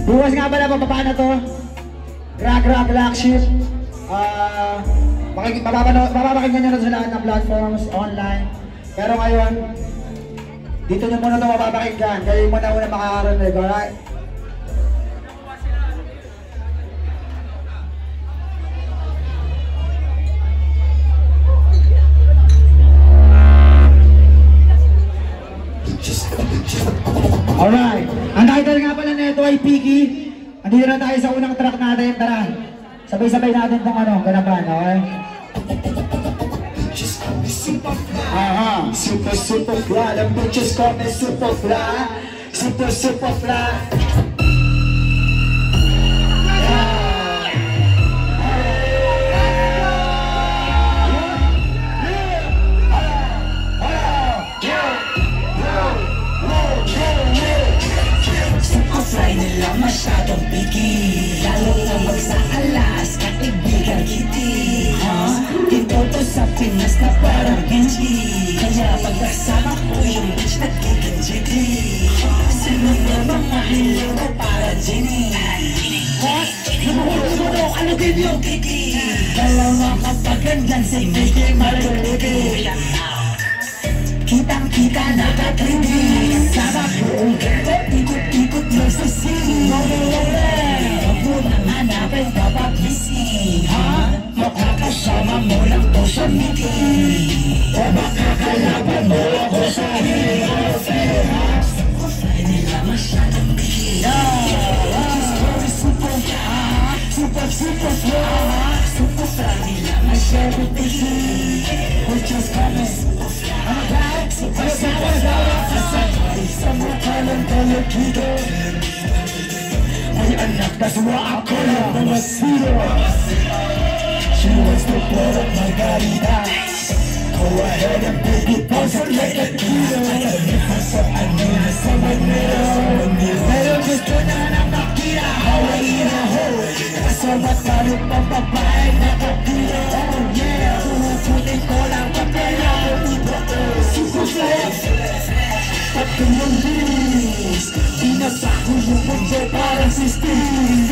Bukas nga pala, bababa na to. Grag Lock Shit. Mapapakinggan nyo na sa lahat ng platforms, online. Pero ngayon, dito nyo muna ito mapapakinggan. Kayo muna makakarinig, alright? Alright, ang title nga pala nito ay Piggy. Andito na tayo sa unang track natin, tara. Sabay-sabay natin itong ganapan, okay? Aha, super fly, the bitches call me super fly. Super fly. Fly nila masyadong bigay, lalo na pag sa alas, kaibigan kitty. Dito to sa Pinas na parang Genji, kaya pag kasama ko yung bitch nagkikinjiti. Sino ba mga hilo ko para Jenny? Namuhulog ano din yung kitty? Dalawa kapag gandyan sa Mickey Maruligi. Kitang-kita nakatrindi, sama buong gero, ikot-ikot lang sa city. Huwag mo nang hanapin papagising, ha? Makakasama mo lang to sa meeting, o makakalaban mo ako sa hero. Fly nila masyadong bigay, super fly nila masyadong bigay. We just gonna super fly. Super sa mukha ng talagido. Ay anak, naswa ako lang ng masiro. She wants to blow up Margarita. Go ahead and pick it pause her like a kilo. Sa ano na sa Manila, pero gusto na ng makira. Hawaii na ho, kasama tayo pang babae na kapilo. Oh yeah, kukunin ko lang kapela. Super fly, pati yung bilis. Pinasako yung mundo parang si Steve.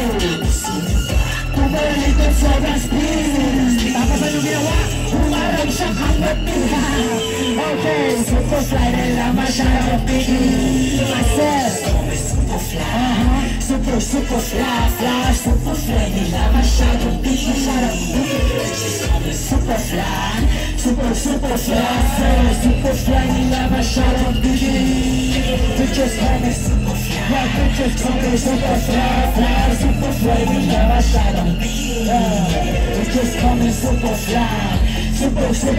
Kumalik ang sobrang speed. Tapos ano ginawa? Pumarang siyang hanggatina. Okay, super fly nila masyadong bigay. Myself, super fly. Super fly. Super fly nila masyadong bigay. Super fly. Super fly nila masyadong bigay. Bitches call me super fly. Bitches call me super fly. Super fly nila masyadong bigay. Bitches call me super fly. Super fly.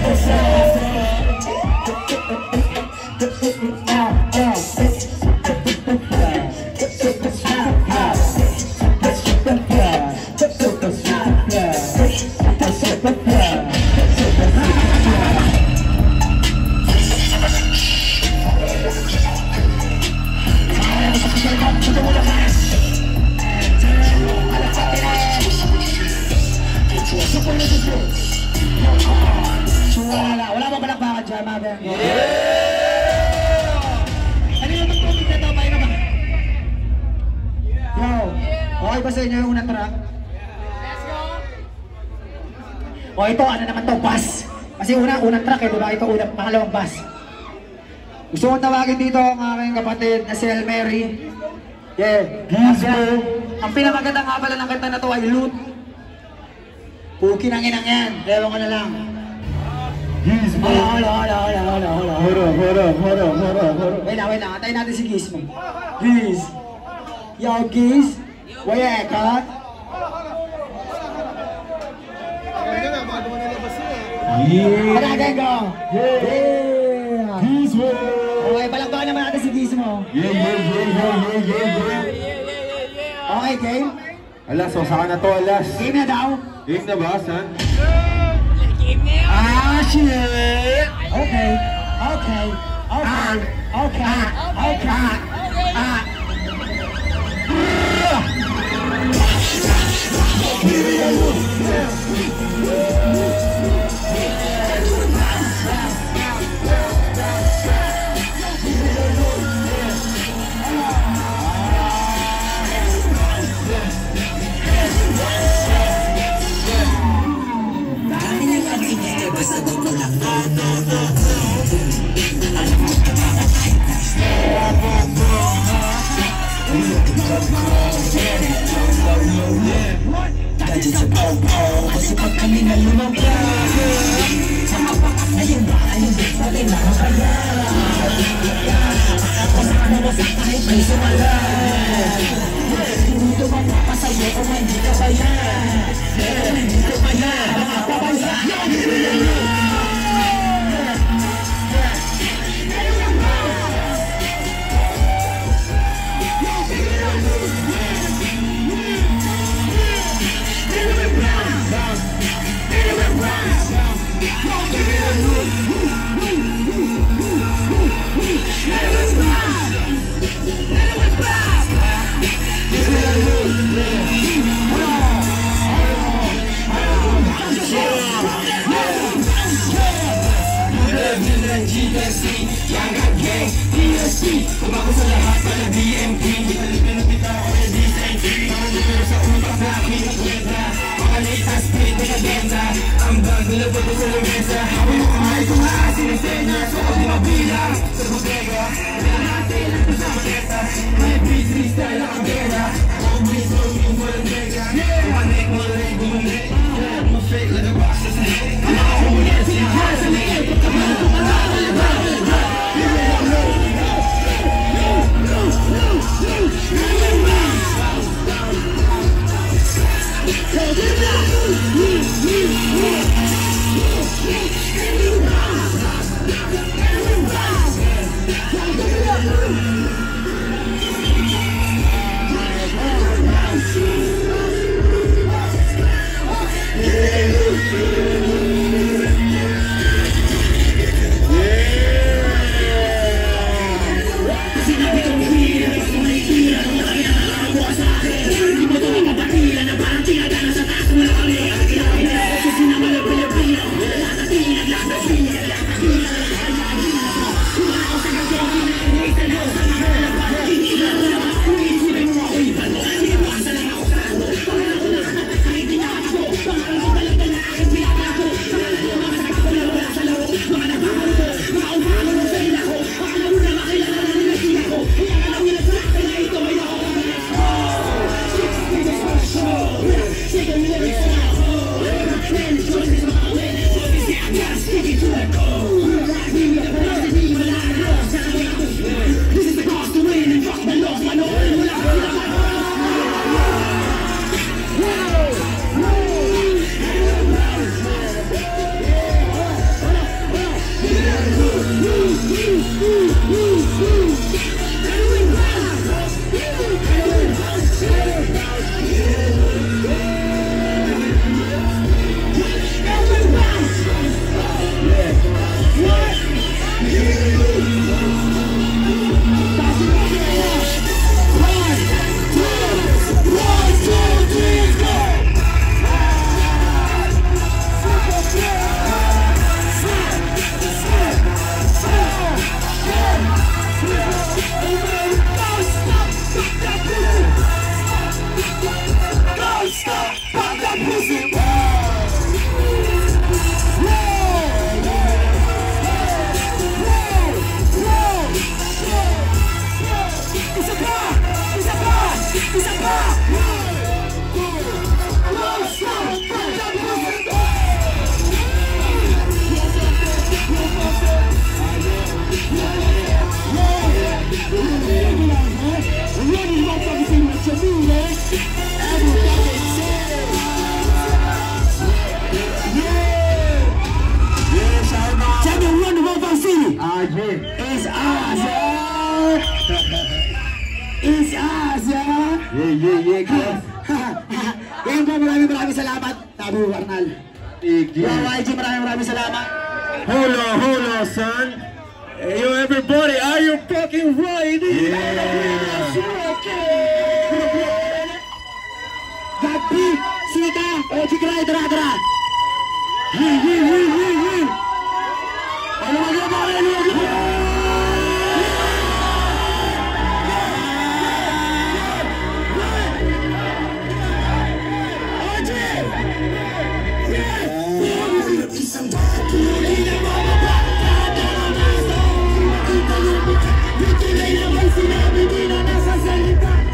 Wala mo palakpakan dyan, mabang. Ano yung mag-topic na ito? Paano ba? Yo, okay ba sa inyo yung unang track? Let's go! O ito, ano naman to? Bass. Kasi unang track diba? Ito pangalawang bass. Gusto kong tawagin dito ang aking kapatid na si Elmery. Yeah, ang pinamaganda nga pala ng kanta na to ay Loot. Puki ng inang yan, ewan ko na lang. Gizmo. Hold on. Wait lang, antayin natin si Gizmo. Giz. Yo, Giz. Waya, cut. Yeah. Palagay ko. Yeah. Gizmo. Okay, palakpakan naman natin si Gizmo. Yeah. Okay, game? Alas, so saan na to, alas? Game na daw? Game na ba, son? Ah, shit! Okay. Gadget sa pau-pau, kasi pag kami na lumabas sa kapakas na yun ba, ayun din sa rin ang kaya kasama mo sa kahit may sumalan. Dito ba mapasayo o hindi ka ba yan? Dito ba yan? Mapapayan. Ngayon po, maraming salamat, Tabu Arnal. YG, maraming salamat. Hold on, son. Hey, yo, everybody, are you fucking ready? Yeah. Gabi, Sika, Oji Krai, tara. Sinabi di na nasa salita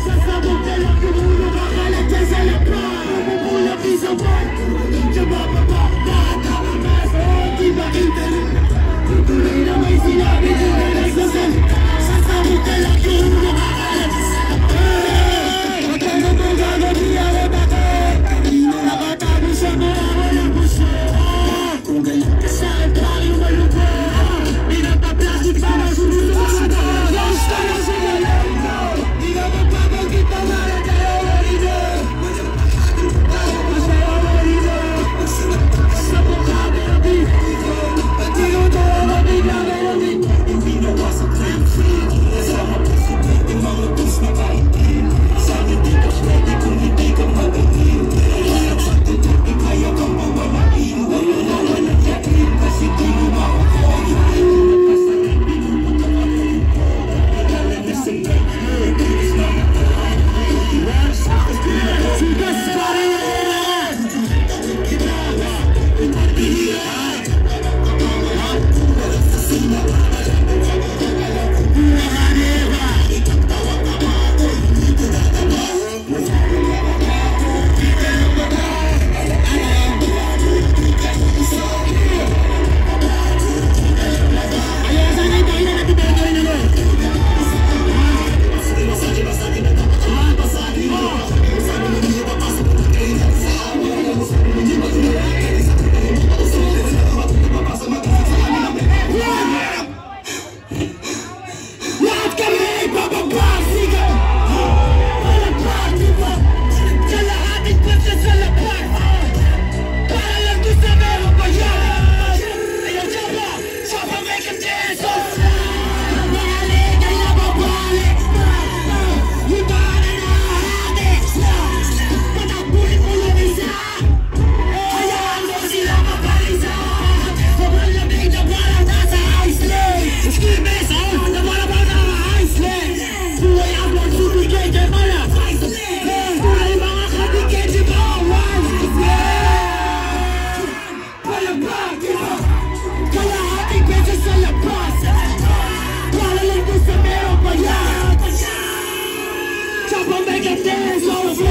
make them dance on the floor.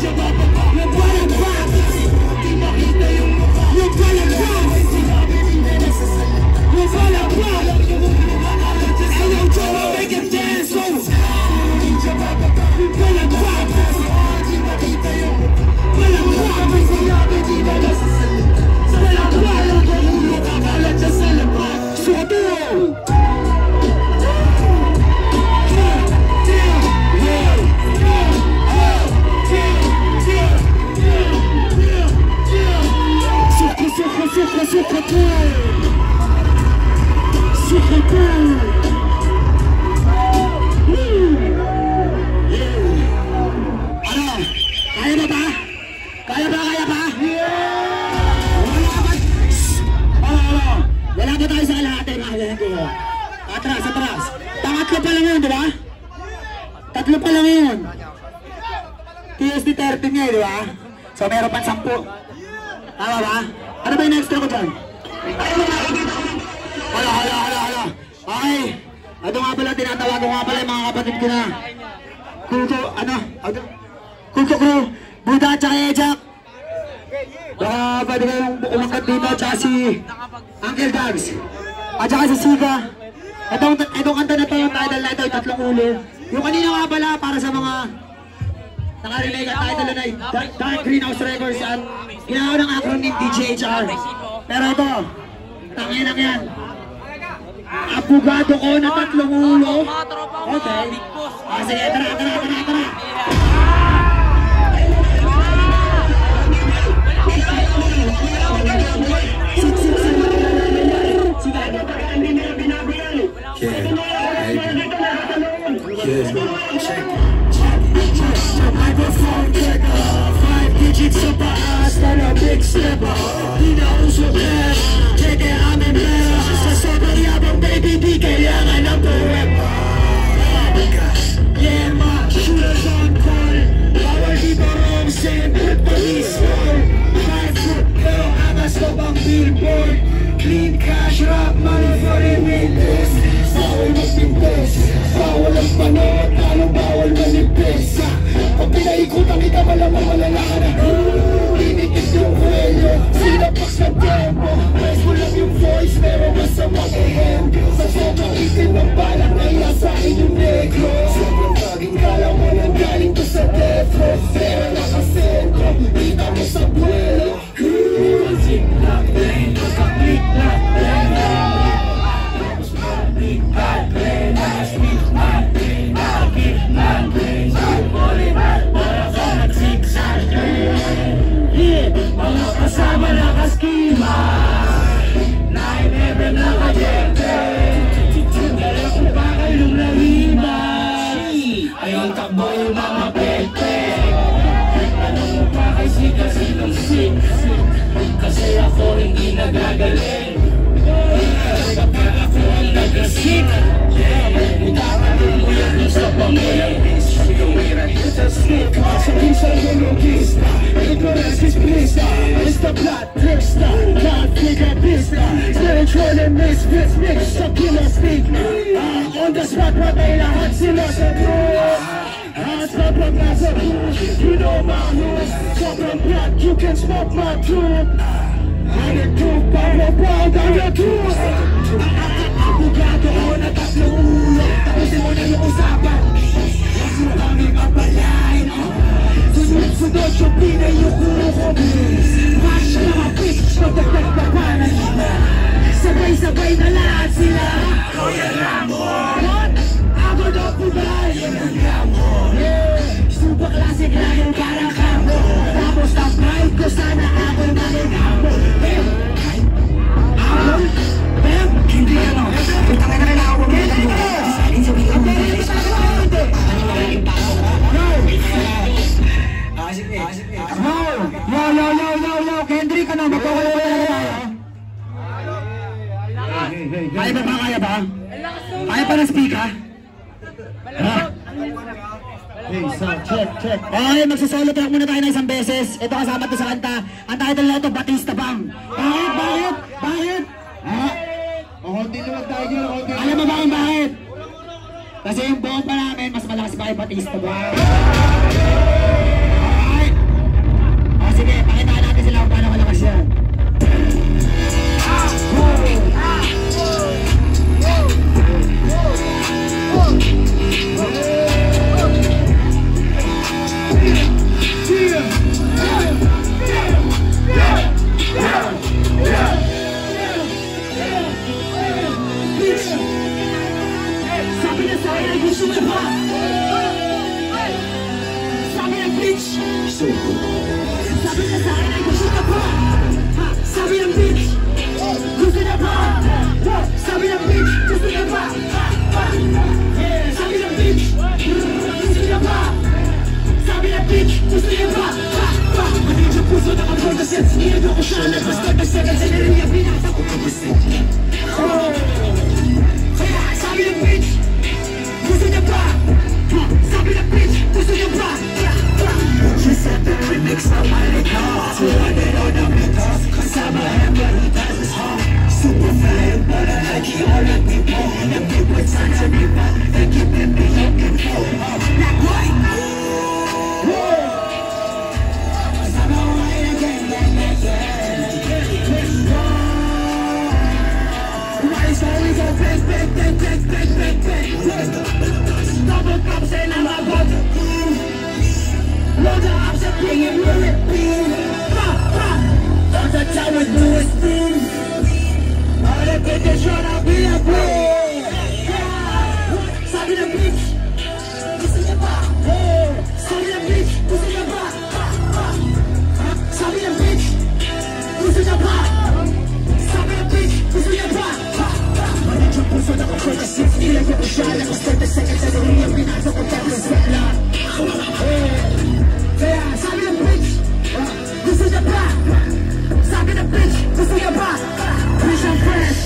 Yung walang rock, yung walang rock, yung walang rock. Hey yo, Joe, make them dance on the floor. Yung walang rock, walang rock. Suoto! Atras. Tatlo pa lang yun, di ba? Tatlo pa lang yun. TSD 13 nga, di ba? So, meron pa 10. Tama ba? Ano ba yung next ko dyan? Hala. Okay. Ito nga pala, tinatawag ko nga pala yung mga kapatid ko na. Kuko Crew, Buda at saka Ejak. Baka pwede kayong umakat dito at saka si Uncle Dags. At saka si Siga. Itong kanta na to, yung title na ito, yung Tatlong Ulo. Yung kanina nga pala, para sa mga nakarelay ang title na Dark Greenhouse Records at ginawa ng acronym DJHR. Pero ito, tanginang yan. Abogado ko na Tatlong Ulo. Okay. Sige, tara. Microphone checker, 5 digits sa paas na na big slipper. Di na uso pera, check it, I'm in pera. Sa sobrang yabang baby, di kailangan ng forever. Yeah, my shooters on call. Bawal dito wrong, same with police call. 5 foot, pero angas ko bang billboard. Clean cash, rap, money for the witness. Bawal magpintes, bawal ang panot, anong bawal manipis. Pag pinaikutan kita, malamang malala ka na. Tinikis yung kwelyo, sinapaks na tempo. Press mo lang yung voice, pero masama mag-ehem. Sa sobrang itin ng balak na iasahin yung negro. Sobrang taging kala mo nang galing to sa death row. Pero nakasentro, kita mo sa buwelo. Zig na plane, pagka-click na plane. Tapos mag-big bad plane. Speak my plane, nakakip na plane. Mga kasama nakaskima 9-11 nakajente Dala ko pa kayong nalima Ayaw takbo yung mga pete Tanong mo pa kay Sika sinong sik Kasi ako hindi nagagaling Kapag ako ang nagasik Itatanong mo yung gusto pa mo yung bis Gawin sa skip Sa isang biologista Ignorance is blista It's the plot trickster Not figure pista Spiritual and misfits Mixed sa killer stigma On the spot patay lahat sila sa truth As kapag nasa booth You know my rules Sobrang plot you can spot my truth I'm the truth Power proud I'm the truth Abogado ko na tatlong ulo Tapusin mo na yung usapan Huwag mo kami papalain Sunod-sunod yung pinay yung guro ko Mash na mga bitch Magdagdag pa panan Sabay-sabay na lahat sila Royal Ramon Ako na pulay Yung Ramon Super classic lang yung parang kamo Tapos ang pride ko sana ako'y manigamo Ako? Bem? Hindi ano Putangin na rin ako Hindi ka Yo, Kendrick ka na, magpapalala na tayo. Kaya ba? Kaya pa na speak ha? Hey, so, check. Okay, magsasolo track muna tayo na isang beses. Ito kasama to sa kanta. Ang title na ito, Batista Bang. Bakit? Ha? Konti luwag tayo dyan, konti. Alam mo bakit? Kasi yung bomba namin, mas malakas pa kay Batista ba? O sige, pakitaan natin sila kung paano malakas yan. Sabi na sa akin ay gusto mo ba? Sabi ng bitch. Sabi na sa akin ay gusto mo ba? Sabi ng bitch. Gusto na ba? Sabi ng bitch. Gusto na ba? Sabi ng bitch. Gusto na ba? Sabi ng bitch. Gusto na ba? Manid yung puso na kapag na sense. Iyan ako siya na basta na second sa nariya binasa ko kapasit. Sabi ng bitch. Gusto niya ba? Sabi ng bitch, gusto niya ba? She said the remix of my record 200 on the meters kasama ang balitas super fan, but I like you all the people the people trying to be back they keeping me looking for black white kasama ko ngayon again why is always a big double cups and I'm about to load the ups and bring it real all the time we do is spin all the bitches tryna be a queen sabi ng bitch gusto niya ba sabi ng bitch gusto niya ba sabi ng bitch gusto niya ba sabi ng bitch gusto niya ba manid yung puso na kapag na 6 ilan ko siya na ko 30 seconds sa nariya pinasa ko tapos sa lang kaya sabi ng bitch gusto niya ba sabi ng bitch gusto niya ba bitch ang fresh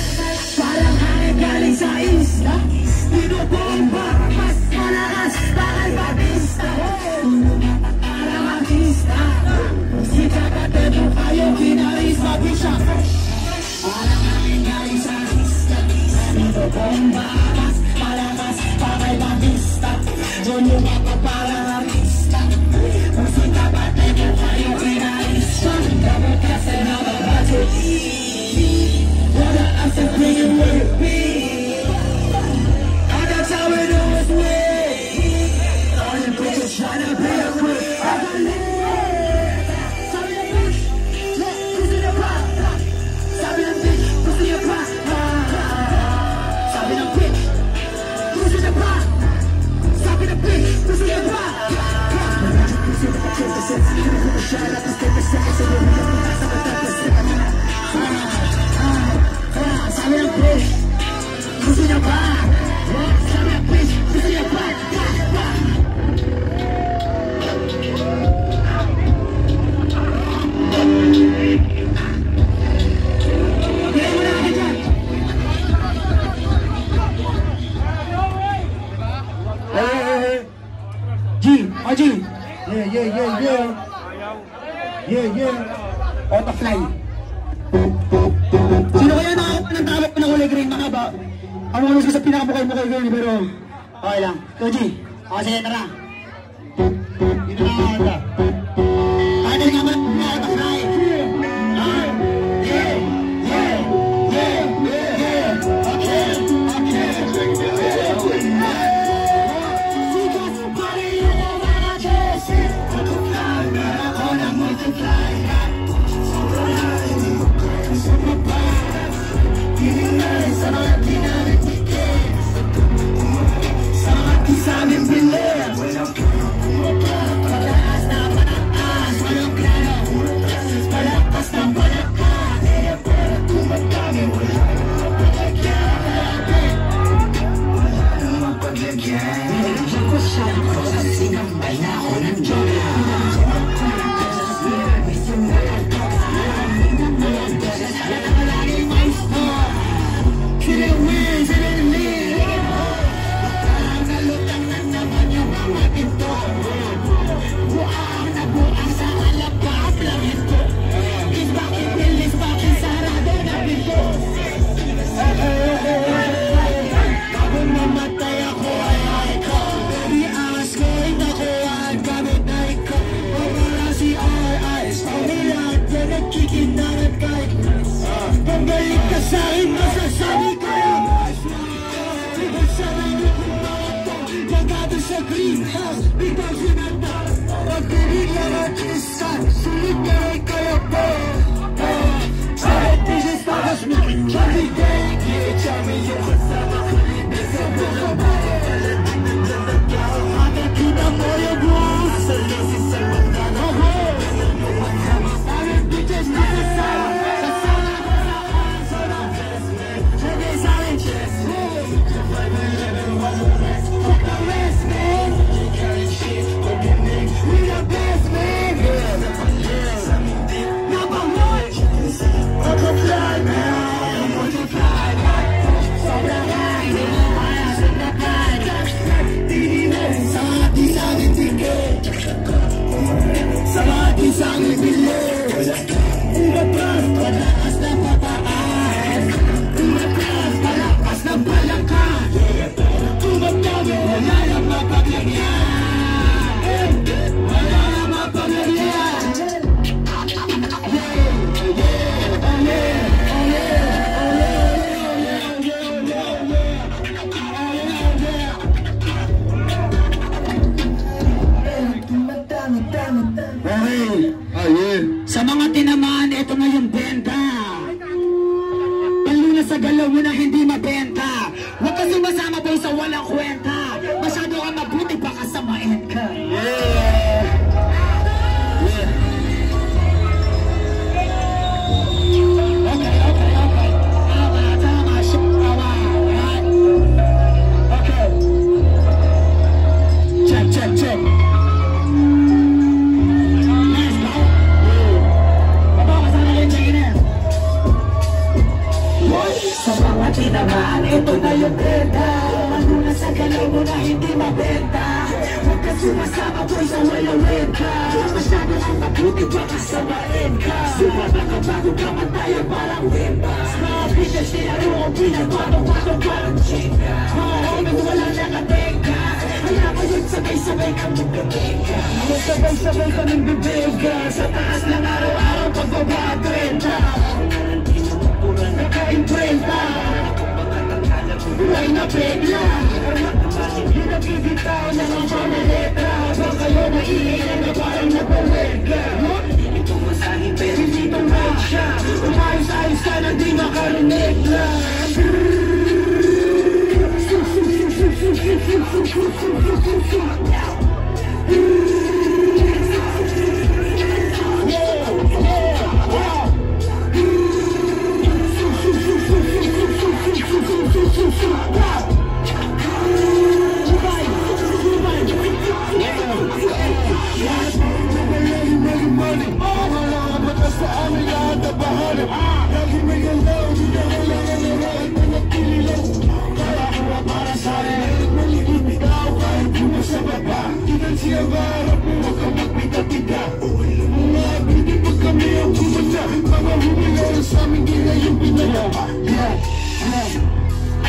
parang hangin galing sa isla binubomba mas malakas bakal Batista parang artista sika katebo kayo kinaris bitch ang fresh parang hangin galing sa isla binubomba mas malakas bakal Batista doon yung mga parang artista musika batebo kayo kinaris double kasi nakabati wala ang sa bringing with me and that's how we do it with all the bitches tryna be a quick sabi ng bitch gusto niya ba sabi ng bitch gusto niya ba sabi ng bitch gusto niya ba sabi ng bitch gusto niya ba sabi ng bitch gusto niya ba sabi ng bitch gusto niya ba okay mo na ka dyan G, OG. Yeah. Auto fly. Sino kaya nakakuha ng tawag ko ng kulay green mga ba? Ano ko sa pinakamukay green pero okay lang. OG. O sige, tara. Dito na ako ito. Kaya nga ba na auto fly? Sinambay na ako ng Diyos Sige kayo po. Kahit isistakas mo every day. Tell me yung kasama ko hindi sa buka mo. Makikita mo yung rules sa lusis sa mga naho. Bakit bitches na kasama? Kasama ko sa kanso na best man. Sige sa akin chest man. Fuck the rest man. We the best man. Number one. Butterfly man. Butterfly man. Sobrang high. Kaya sa nakay. Sa mga di sa akin tingin. Sa mga di sa akin bilhin. Umatras, palakas na pataas. Umatras, palakas na palakas. Umatami, wala na mapaglagyan. Wala na mapaglagyan. Sa mga tinamaan, ito na yung benta. Palo na sa galaw mo na hindi mabenta. Huwag ka sumasama boy sa walang kwenta. Masyado ka mabuti baka samain ka. Okay. Tama, tama. Okay. Check. Sa mga tinamaan, ito na yung benta. Ano na sa galaw mo na hindi mabenta. Huwag ka sumasama boy sa walang wenta. Masyado ang mabuti baka samain ka. Sumama ka bago ka mataya parang wemba. Mga bitches tinaro kong pinagbato-bato parang chinga. Mga homies walang nakateka. Kaya ngayon sabay-sabay kang magkabeka. Sabay-sabay kaming bibega. Sa taas ng araw-araw pagbaba 30. Naka-imprenta. Buhay na bigla. Hindi nagbibitaw na ng mga letra. Habang kayo naiilan na parang nagpawerga. Itong masahin pero hindi itong right siya. Umayos-ayos ka na di makarinig lang.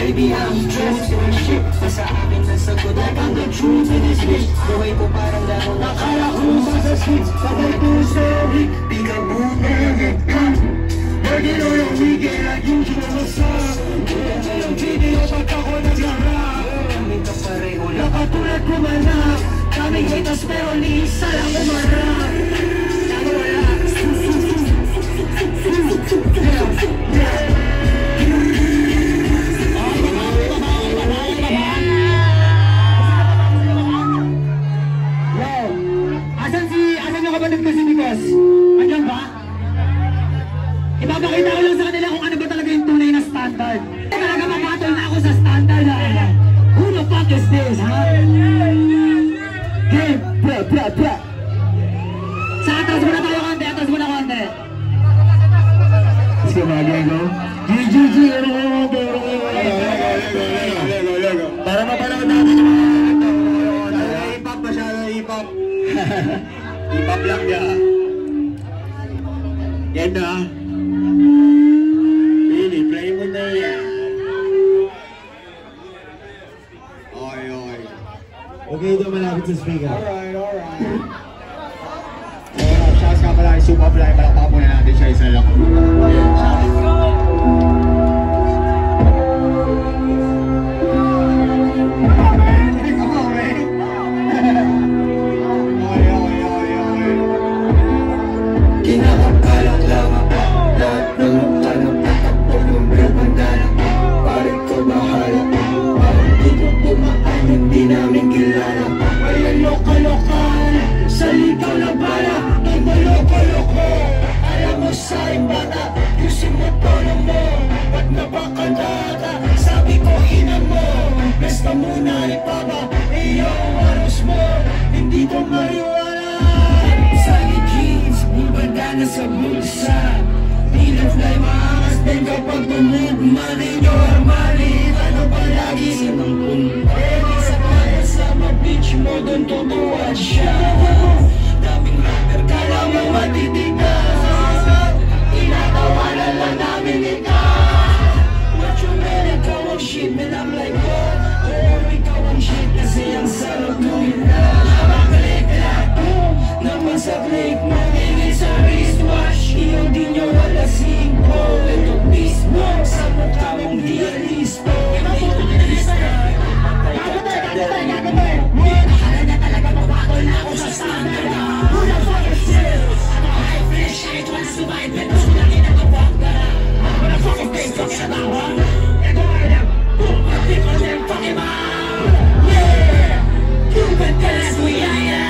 Baby, I'm dressed in shit. Sa akin na sagot, I found the truth in this bitch. Buhay ko parang laro, nakala ko sa streets. Pagay ko sa week, di ka buhay. Working on your weekend like usual massage. Kulang sa yung video, pag ako nag-rap. Kami ka pareho lang, nakatulad kumanap. Kaming haters pero ni isa lang umarap. Nago wala. Asan yung kapatid ko si Nikos? Andiyan ba? Ipapakita ko lang sa kanila kung ano ba talaga yung tunay na standard. Talaga mapatol na ako sa standard ha. Who the fuck is this, ha? Game, bra. Sa atras muna tayo konti, atras muna konti. Let's go mga Diego. GGG, para mapanood natin yung mga hip-hop masyado, hip-hop. Hip-hop lang niya. Yan na. Really, play mo na yan. Oy. Okay, ito malapit sa speaker. Alright. Shouts ka pala, super fly, palakpakan muna natin siya isa lang. na sa bulsa. Tila fly maangas din kapag tumove. Money nyo Armani, ano ba lagi sa ng punta? Sa kaya sama beach mo doon tutuwa siya. Daming rapper kala mo matitigas. Tinatawanan lang namin ikaw. What you mean, ikaw ang shit, man I'm like what? Oh, ikaw ang shit kasi ang sarap mo ina. Mabalik lang naman sa click mo. Ingin sa wristwatch, iyong di nyo alasing ko. Ito beast mo sa mukha mong dialisto. Hindi ko nilista. Nakala na talaga mapakol na ako sa standard. Who the fuck is this? Ako high fresh, I wanna survive. Pero sulangin ang kapag dara. What the fuck is this? Fuck sa tawa. Ito ay na boom, at di ko din pakimang. Yeah, Cuban ka na suyaya.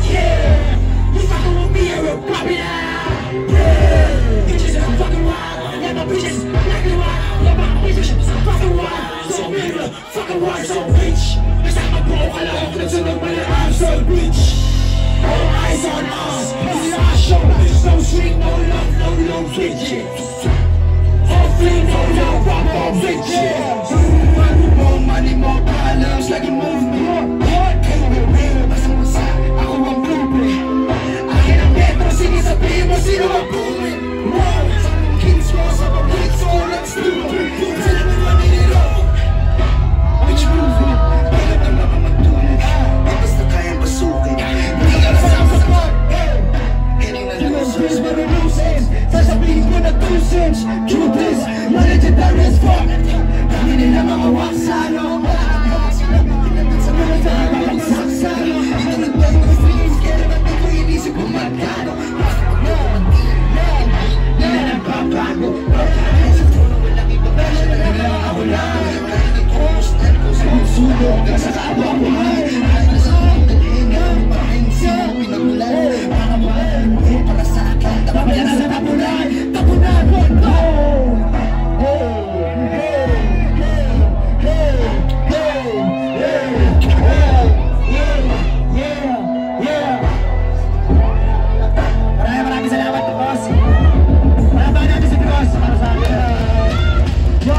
Yeah, you fucking with me, you're a puppy now. Yeah, bitches are fucking wild. Yeah, my bitches fucking wild. Yeah, my bitches fucking wild. So mirror, fucking wild, so rich. Kasama po ka lang ako nagsunod pa na I'm so rich. All eyes on us, this is our show. No swing, no love, no low switches. All fling, no love, rock, no bitches. Money more problems, like you move me. Kayo may real, basta mo sa ako ang blueprint. Akin ang metro, sige sabihin mo sino ang blueprint. Kings mo sa pablits, all that's stupid. Sila mo maniniro. Which movement? Bakit ang mga magtulog? Di basta kayang basukin. Hindi ka nasama sa club. Hitting na losers, pero losers. Sasabihin ko na 2 cents. Cupid, legendary as fuck. Dami nila mga waksano. Sa mga tahabang saksano. Ito nagbago ng feelings. Kaya naman di ko inisip kung magkano. Di na nagpapago. Sa trono walang iba. Nila ako lang. Sugo hanggang sa kapwa buhay. Kahit na sa aking talingan. Pahinsin mo pinagulan. Mga mahal mo para sa akin. Tapos na sa tapunan. Tapunan mo ito. Maraming salamat po, boss. Maraming natin si boss para sa akin. Yo!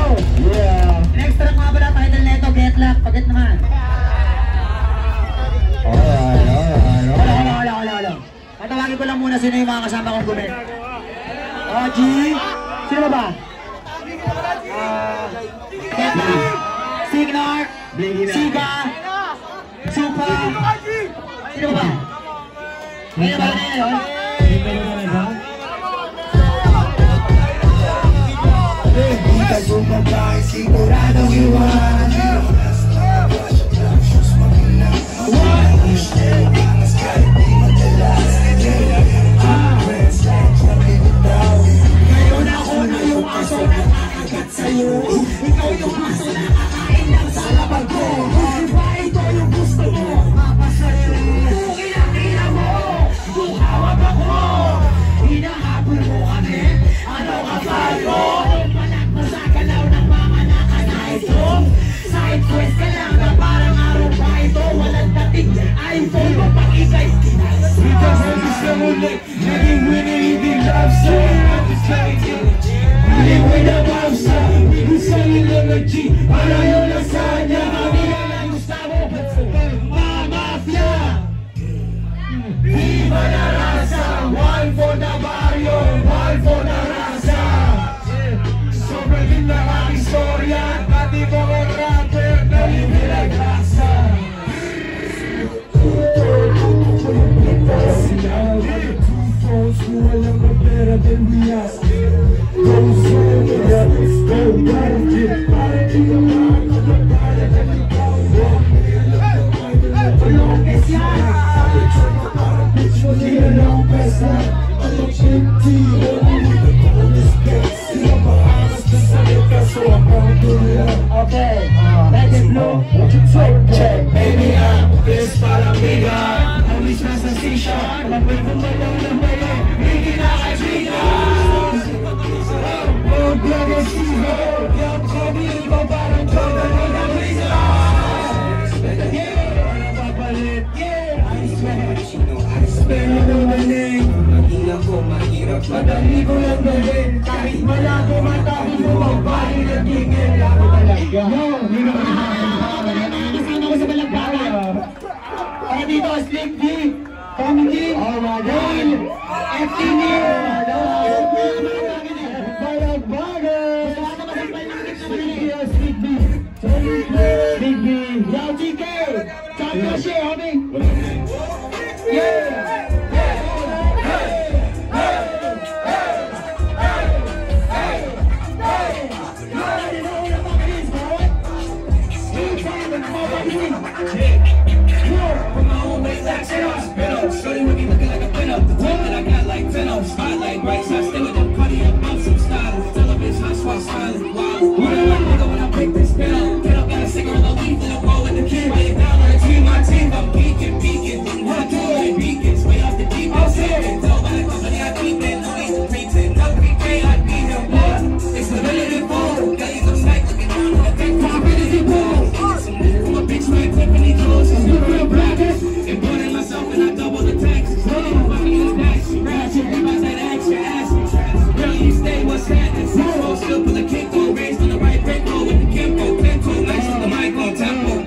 Yeah! Next track nga pala, title neto, Get Luck. Pagkat naman. Wala. Tatawagin ko lang muna sino yung mga kasama kong gumit. G? Sino ba? Signar, Siga, Supa, sino ba? Sino ba na yun? Kita yung babae, siguradong iwan. Ngayon ako na yung aso na kakagat sa'yo. Ikaw yung aso na kakain lang sa lapag ko. Diba ito yung gusto mo? Mapasayo. Tungin ang ina mo. Buhawag ako. Hinahabol mo kami. Ano ka tayo? Manakma sa galaw ng mga nakanahit ko. Side quest ka lang na parang araw pa ito. Walang dating iPhone mo pang ikay. Because I'm just a mulek. Naging winning hindi love song. Winning with a mousa. Gusto nila na G. Parayo lang sa kanya. Kami lang gusto mo. Mga mafia. Viva la raza. One for the barrio. One for the raza. Sobrang din lang ang istorya. Pati mga rapper na libilang rasa. Who alam mo better than we ask. Go slow, yeah, go gotta get. Para di ka makakapagpala na ikaw. Longest yan. Parang bitch mo di na lang pesa. Ang mag-empty, only the coldest gets. Sila maangas na salita, so I'm bound to react. Okay, let it blow. What you check, baby, I'm this parang bigat. Alis na sa station, mabay kong malaw na bayo. Hindi na kaibigan. Huwag lang ang sigo. Yung kami ko parang Jordan o na Wizards. Parang papalit, yeah. I swear, you know my name. Mag-ilang ko, madali ko lang gawin. Kahit malabo matabi mo, magbali nagigil ako talaga. Kasama ko sa balagbagan. Para dito, Slick D, Tommy D, Dale, FTV, balagbagan. Sana masambal ng gift naman nila, Slick D. Slick D, Yo TK, champion siya, homie. Yeah! Spotlight bright, so I stay with them party up on some style. Television, hot spot styling. Wow, what do I nigga when I break this pedal? Get up, got a cigarette, no leaf in the bowl with the kid. Write it down on the team, my team. I'm peeking. Didn't have to like beacons. Way off the deep end, saving. Tell by the company I keep in. No need to pretend. WK, I be him, boy. It's the ability fool. Got you some snipe looking down on the big top. Ability fool. I'm a bitch like Tiffany clothes. I'm real blackers. Importing myself and I double the taxes. What's happening? Still put the kick on, raised on the right break roll with the Kimbo, Pinto, nice on the mic on tempo.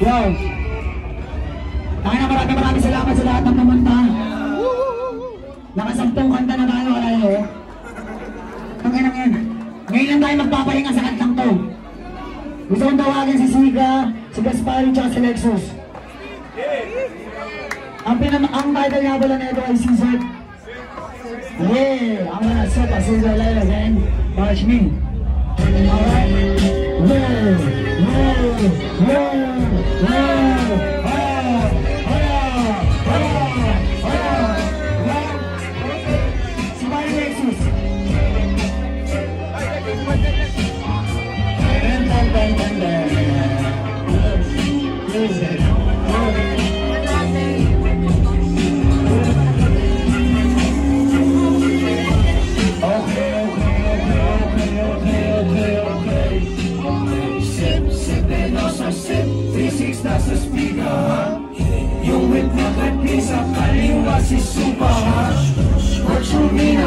Wow! Tayo na maraming salamat sa lahat ng namanta. Nakasampung kanta na tayo, kalayo. Tanginang yan. Ngayon lang tayo magpapahinga sa kantang to. Gusto kong tawagin si Siga, si Gaspari, tsaka si Lexus. Ang title nga pala na ito ay CZ. Yeah! I'm gonna set a CZ later again. Watch me. Alright? Somebody Lexus. kasi super hot. What you mean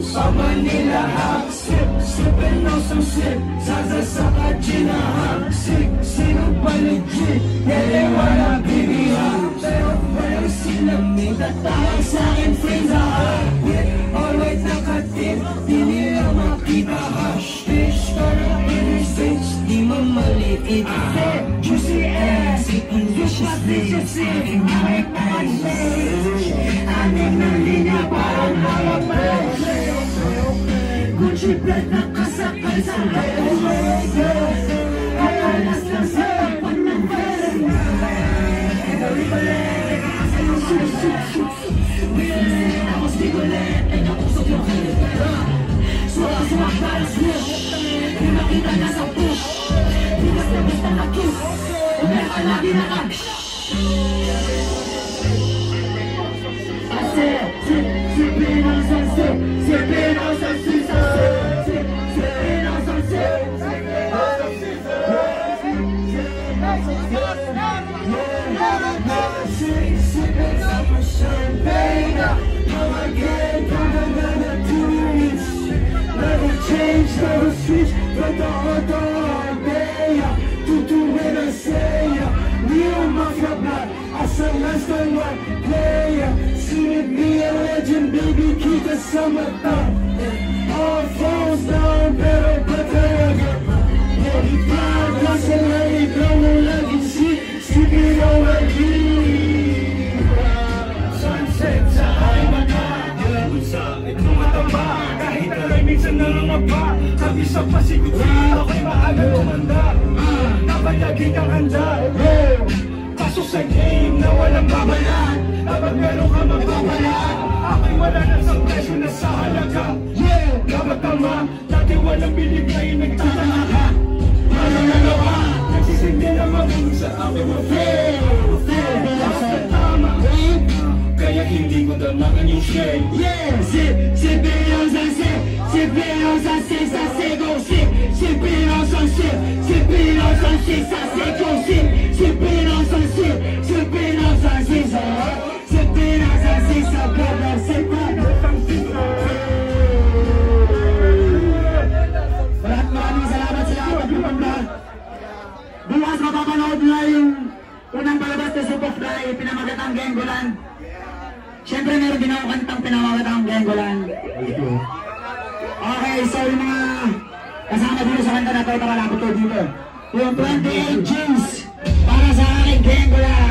sa Manila hot. Sip, sippin' on some sip. Zaza sa kajina hot. Sick, sino ba legit? Yeah, they wanna be me hot. Pero silang may tatawag sa'kin friends hot. Yeah, always nakatip, di nila makita hot. Bitch, parang bitch, di mamaliit. Juicy ass, delicious, aking make anik na linya parang hawak. Gucci belt na kasakay sa kakalas lang sa tapat ng pera. Tapos di gulit, ay nakusok yung kalita. Suwak para switch, di makita na sa push. Di basta na kiss, umeka lagi na ash. Sippin' on some sip, sippin' on some sisa. Sippin' on some sip, sippin' on some sisa. Sippin' on some champagne. Come again, come another 2 weeks. Never change, never switch, but the auto all day. Tutu when I say, Neo Mafia Black, as a master one player. With me a legend, baby, keep the summertime. All phones down, pero patalaga. Baby, paga sa lahi, mo lagi sipping on my dream. Sunset sa aking mata, ilabot sa itong mataba. Kahit alay minsan nalangapa, sabi sa pasiguti, ako'y maaga kumanda. Dapat lagi kang handa. Pasok sa game na walang babalaan. Dapat meron ka magbabalaan. Ako'y wala na sa presyo na sa halaga. Dapat tama, dati walang binigay, nagtataka ka. Ano nalawa? Nagsisindi na mamulog sa aking ma-fail. Dapat tama, kaya hindi ko damakan yung shade. Sippin' on some sip, sippin' on some sip, sa sego sip. Sippin' on some sip, sippin' on some sip, sa sego sip. Sippin' on some sip, sippin' on some sip, sa sippin' on some sip, sa brother, sippin' on some sip. Maraming salamat sa lahat ng pagmamahal. Bukas mapapanood na yung unang palabas na Superfly, pinamagatang Genggolan. Siyempre meron din ako kantang pinamagatang Genggolan. Okay, so yung mga kasama dito sa kanta na ito, nakalapit ko dito. Yung 28 Jeans para sa aking Genggolan.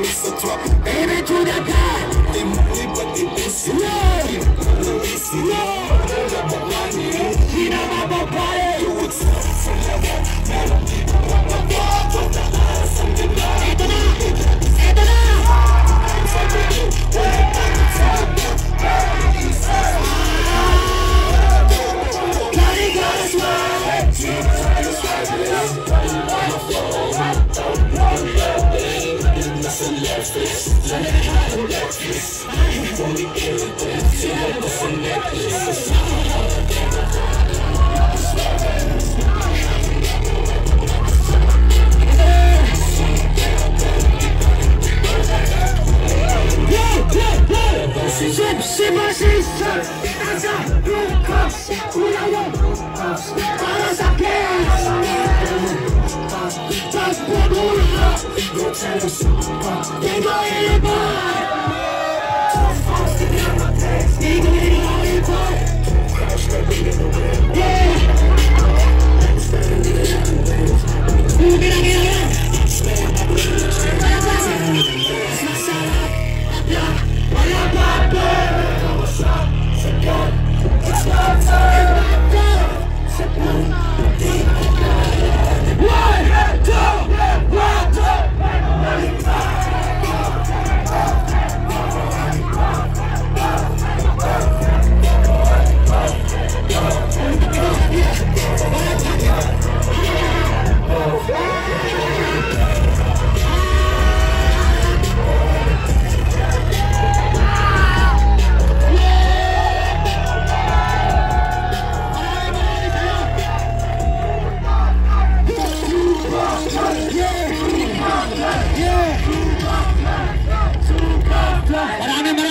Amen to the God.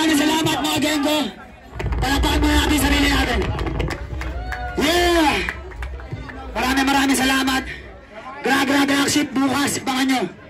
Maraming salamat mga genggo. Palakpakan mo natin sarili natin. Yeah! Maraming salamat. Grabe ang ship bukas. Bangan nyo.